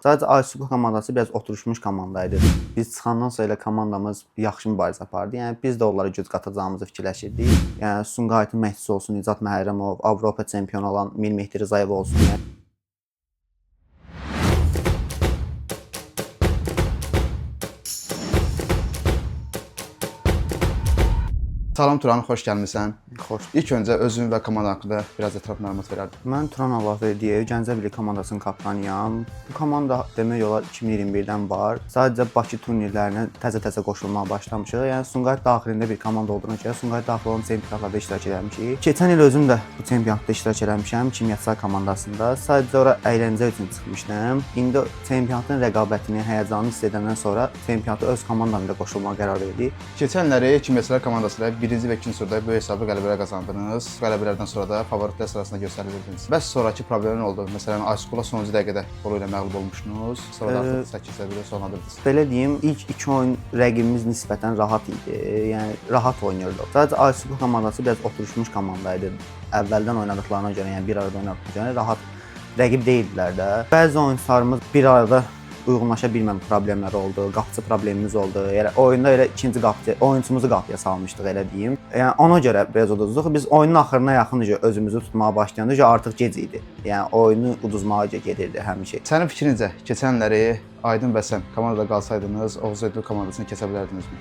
Sadəcə Aysuq komandası biraz oturmuş komandaydı. Biz çıxandan sonra elə komandamız yaxşı mübarizə apardı. Yəni biz də onlara güc qatacağımızı fikirləşirdik. Yəni Sumqayıtın məşqçisi olsun, Nicat Məhərrəmov, Avropa çempionu olan Mir Mehdi Rzayev olsun. Salam Turan, xoş gəlmisən. Xoş. İlk öncə özün və komanda haqqında biraz ətraf məlumat verərdin. Mən Turan Allahverdiyev, Gəncəbirli komandasının kapitanıyam. Bu komanda demək olar 2021-dən var. Sadəcə Bakı turnirlərinə təzə-təzə qoşulmağa başlamışıq. Yəni Sumqayıt daxilində bir komanda olduğuna görə Sumqayıt daxil olan çempionatlarda iştirak etmişik. Keçən il özüm də bu çempionatda iştirak etmişəm, kimyasal komandasında. Sadəcə ora əyləncə üçün çıxmışdım. İndi çempionatın rəqabətini, həyəcanını hiss edəndən sonra çempionata öz komandamla qoşulmağa qərar verdik. Keçənləri kimyasal komandası ilə birinci və ikinci turda böyük hesablı qələbələr qazandınız. Qələbələrdən sonra da favoritlər sırasında göstərildiniz. Bəs sonrakı problemin oldu. Məsələn, Aysuqla sonuncu dəqiqədə qolu ilə məğlub olmuşdunuz. Sonra da artıq 8-1 sonlandırdınız. Belə deyim, ilk iki oyun rəqibimiz nisbətən rahat idi. Yəni rahat oynayırdıq. Sadəcə Aysuq komandası biraz oturmuş komandaydı. Əvvəldən oynadıqlarına görə, yəni bir arada oynadıqlarına görə rahat rəqib deyildilər də. Bəzi oyunçularımız bir arada uyğunlaşa bilməmə problemləri oldu, qapıçı problemimiz oldu. Yəni oyunda elə ikinci qapıçı, oyunçumuzu qapıya salmışdıq elə deyim. Yəni ona görə biraz uduzduq. Biz oyunun axırına yaxın özümüzü tutmağa başlayanda artıq gec idi. Yəni oyunu uduzmağa gedirdi həmişə. Sənin fikrincə keçənləri Aydın və sən komandada qalsaydınız, Oğuz Edu komandasını keçə bilərdinizmi?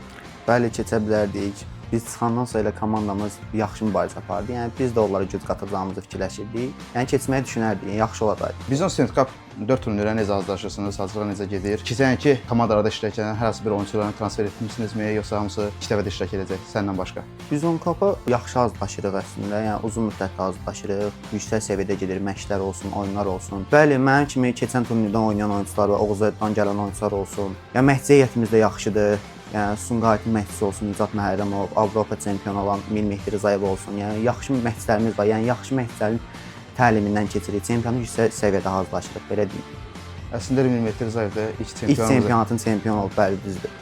Bəli, keçə bilərdik. Biz çıxandan sonra elə komandamız yaxşı mübarizə apardı. Yəni biz də onlara güc qatacağımızı fikirləşirdik. Yəni keçməyi düşünərdik, yaxşı olacaqdı. Bizon Student Cup 4 turnirə necə hazırlaşırsınız? Hazırlıq necə gedir? Keçənki komandalarda iştirak edən hər hansı bir oyunçularını transfer etmisinizmi, yoxsa hamısı iki dəfədə iştirak edəcək səndən başqa? Biz on kapa yaxşı hazırlaşırıq əslində. Yəni uzun müddətli hazırlaşırıq. Yüksək səviyyədə gedir, məşqlər olsun, oyunlar olsun. Bəli, mənim kimi keçən turnirdən oynayan oyunçular və Oğuz Eddan gələn oyunçular olsun. Yəni məşqçi heyətimiz də yaxşıdır. Yəni Sumqayıtın məşqçisi olsun, Nicat Məhərrəmov, Avropa çempionu olan Mir Mehdi Rzayev olsun. Yəni yaxşı məşqçilərimiz var. Yəni yaxşı məşqçilərin təlimindən keçirik. Çempionat yüksək səviyyədə hazırlaşırıq, belə deyim. Əslində Mir Mehdi Rzayev də İlk çempionatın çempionu olub, bəli, düzdür.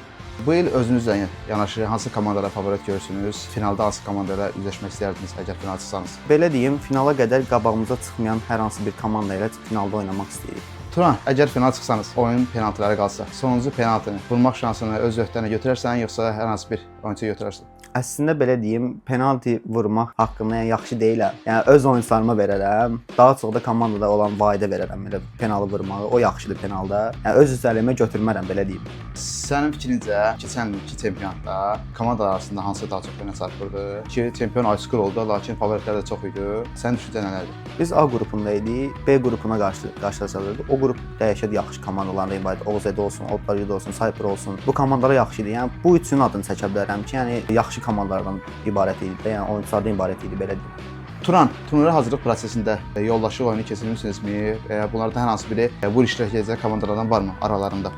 Bu il özünüzlə yanaşı hansı komandada favorit görürsünüz? Finalda hansı komandayla üzləşmək istərdiniz əgər final çıxsanız? Belə deyim, finala qədər qabağımıza çıxmayan hər hansı bir komanda ilə finalda oynamaq istəyirik. Turan, əgər final çıxsanız, oyun penaltılara qalsa, sonuncu penaltını vurmaq şansını öz öhdənə götürərsən, yoxsa hər hansı bir oyunçu götürərsən? Əslində belə deyim, penalti vurmaq haqqında yaxşı deyiləm. Yəni öz oyunçularıma verərəm. Daha çox da komandada olan Vahidə verərəm belə penaltı vurmağı. O yaxşıdır penalda. Yəni öz üzərimə götürmərəm, belə deyim. Sənin fikrincə keçən ilki çempionatda komandalar arasında hansı daha çox önə çarpırdı? Ki çempion Aysuq oldu, lakin favoritlər də çox idi. Sənin düşüncən nələrdir? Biz A qrupunda idik, B qrupuna qarşılaşırdıq. O qrup dəhşət yaxşı komandalardan ibarət. Oğuz Edu olsun, Otlar olsun, Saypır olsun. Bu komandalar yaxşı idi. Yəni bu üçün adını çəkə bilərəm ki, yəni yaxşı komandalardan ibarət idi də, yəni oyunçulardan ibarət idi, belə deyim. Turan, turnirə hazırlıq prosesində yoldaşı oyunu keçirmisinizmi? Bunlardan hər hansı biri bu iştirak edəcək komandalardan varmı aralarında?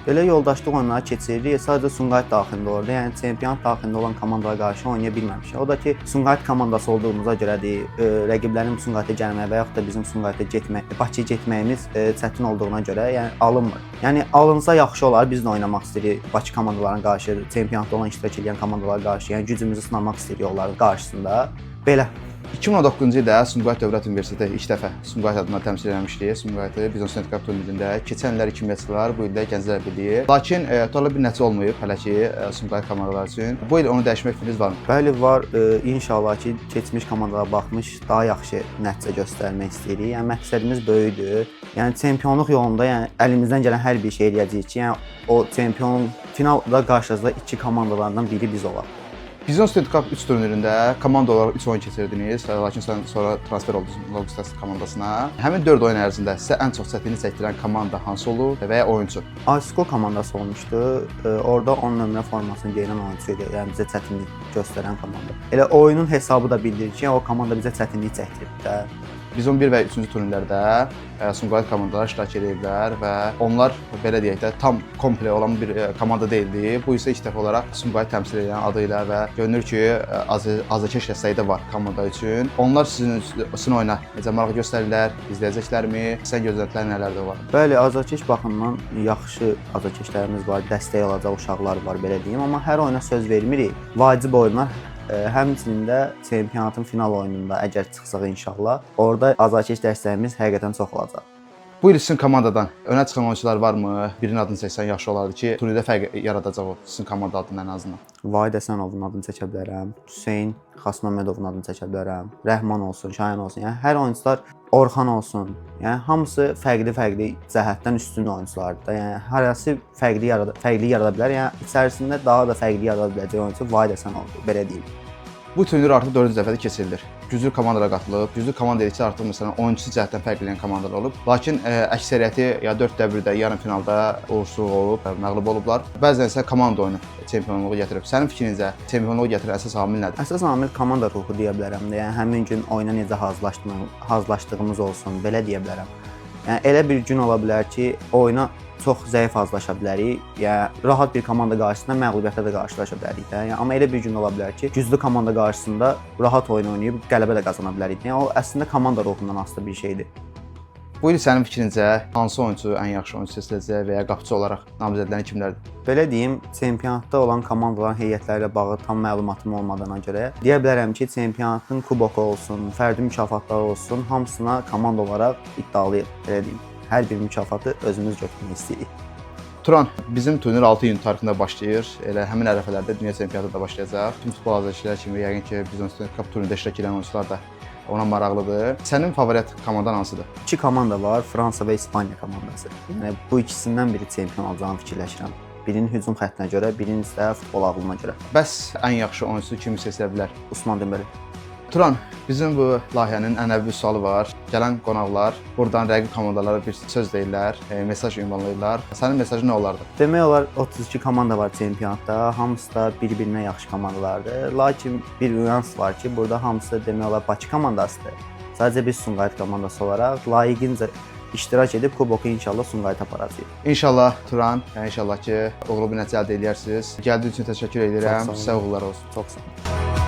Belə yoldaşlıq oyunları keçiririk. Sadəcə Sumqayıt daxilində orada, yəni çempionat daxilində olan komandalara qarşı oynaya bilməmişik. O da ki, Sumqayıt komandası olduğumuza görədir, rəqiblərin Sumqayıta gəlməyi və yaxud da bizim Sumqayıta Bakıya getməyimiz çətin olduğuna görə, yəni alınmır. Yəni alınsa yaxşı olar, biz də oynamaq istəyirik Bakı komandalarına qarşı, çempionatda olan iştirak edən komandalara qarşı, yəni gücümüzü sınamaq istəyirik onların qarşısında. Belə 2019-cu ildə Sumqayıt Dövlət Universiteti ilk dəfə Sumqayıt adına təmsil etmişdi. Sumqayıtı Bizon Student Cup turnirində keçən illər kimyaçılar, bu ildə Gənclər Birliyi. Lakin toyla bir nəticə olmayıb hələ ki Sumqayıt komandaları üçün. Bu il onu dəyişmək fikriniz varmı? Bəli, var. İnşallah ki, keçmiş komandalara baxmış daha yaxşı nəticə göstərmək istəyirik. Yəni məqsədimiz böyükdür. Yəni çempionluq yolunda, yəni əlimizdən gələn hər bir şey eləyəcəyik ki, yəni o çempion finalda qarşılaşacaq iki komandalardan biri biz olaq. Bizon Student Cup 3 turnirində komanda olaraq 3 oyun keçirdiniz, lakin sən sonra transfer oldunuz Logistas komandasına. Həmin 4 oyun ərzində sizə ən çox çətinlik çəkdirən komanda hansı olub və ya oyunçu? Aysuq komandası olmuşdu. Orada 10 nömrə formasını geyinən oyunçu idi. Yəni bizə çətinlik göstərən komanda. Elə oyunun hesabı da bildirir ki, o komanda bizə çətinlik çəkdirdi də. Bizon 1 və 3-cü turnirlərdə Sumqayıt komandaları iştirak ediblər və onlar belə deyək də tam komple olan bir komanda deyildi. Bu isə ilk dəfə olaraq Sumqayıt təmsil edən adı ilə və görünür ki, azarkeş dəstəyi də var komanda üçün. Onlar sizin oyuna necə maraq göstərirlər, izləyəcəklərmi? Sən gözləntilərin nələrdir var? Bəli, azarkeş baxımından yaxşı azarkeşlərimiz var, dəstək alacaq uşaqlar var, belə deyim, amma hər oyuna söz vermirik. Vacib oyunlar. Həmçinin də çempionatın final oyununda əgər çıxsaq inşallah, orada azarkeş dəstəyimiz həqiqətən çox olacaq. Bu il sizin komandadan önə çıxan oyunçular varmı? Birinin adını çəksən yaxşı olardı ki, turnirdə fərq yaradacaq o sizin komanda adından ən azından. Vahid Həsənovun adını çəkə bilərəm. Hüseyn Xasməmmədovun adını çəkə bilərəm. Rəhman olsun, Şahin olsun. Yəni hər oyunçular, Orxan olsun. Yəni hamısı fərqli-fərqli cəhətdən üstün oyunçulardır da. Yəni hərəsi fərqli yarada bilər. Yəni içərisində daha da fərqli yarada biləcək oyunçu Vahid Həsənovdur, belə deyim. Bu turnir artıq 4-cü dəfədir keçirilir. Güclü komandalar qatılıb. Güclü komanda dedikcə artıq məsələn oyunçu cəhətdən fərqlənən komandalar olub. Lakin əksəriyyəti ya 4-də 1-də, yarım finalda uğursuzluq olub, məğlub olublar. Bəzən isə komanda oyunu çempionluğu gətirib. Sənin fikrincə çempionluğu gətirən əsas amil nədir? Əsas amil komanda ruhu deyə bilərəm də. Yəni həmin gün oyuna necə hazırlaşdığımız olsun, belə deyə bilərəm. Yəni elə bir gün ola bilər ki, oyuna çox zəif hazırlaşa bilərik. Yəni rahat bir komanda qarşısında məğlubiyyətlə də qarşılaşa bilərik də. Yəni amma elə bir gün ola bilər ki, güclü komanda qarşısında rahat oyun oynayıb qələbə də qazana bilərik. Yəni o əslində komanda ruhundan asılı bir şeydir. Bu il sənin fikrincə hansı oyunçu ən yaxşı oyunçu seçiləcək və ya qapıçı olaraq namizədlərin kimlərdir? Belə deyim, çempionatda olan komandaların heyətləri ilə bağlı tam məlumatım olmadığına görə deyə bilərəm ki, çempionatın kuboku olsun, fərdi mükafatları olsun, hamısına komanda olaraq iddialıyıq, belə deyim. Hər bir mükafatı özümüz götürmək istəyirik. Turan, bizim turnir 6 iyun tarixində başlayır. Elə həmin ərəfələrdə dünya çempionatı da başlayacaq. Tüm futbol azarkeşlər kimi yəqin ki, biz Cup turnirində iştirak edən oyunçular da ona maraqlıdır. Sənin favorit komandan hansıdır? İki komanda var, Fransa və İspaniya komandası. Yəni bu ikisindən biri çempion olacağını fikirləşirəm. Birinin hücum xəttinə görə, birinin isə futbol ağlına görə. Bəs ən yaxşı oyunçu kimi seçilə bilər? Usman Dembele. Turan, bizim bu layihənin ənənəvi bir sualı var. Gələn qonaqlar buradan rəqib komandalara bir söz deyirlər, mesaj ünvanlayırlar. Sənin mesajın nə olardı? Demək olar 32 komanda var çempionatda. Hamısı da bir-birinə yaxşı komandalardır. Lakin bir nüans var ki, burada hamısı demək olar Bakı komandasıdır. Sadəcə biz Sumqayıt komandası olaraq layiqincə iştirak edib kuboku inşallah Sumqayıta aparacağıq. İnşallah Turan, inşallah ki, uğurlu bir nəticə əldə edərsiniz. Gəldiyiniz üçün təşəkkür edirəm. Sizə uğurlar olsun. Çox sağ olun.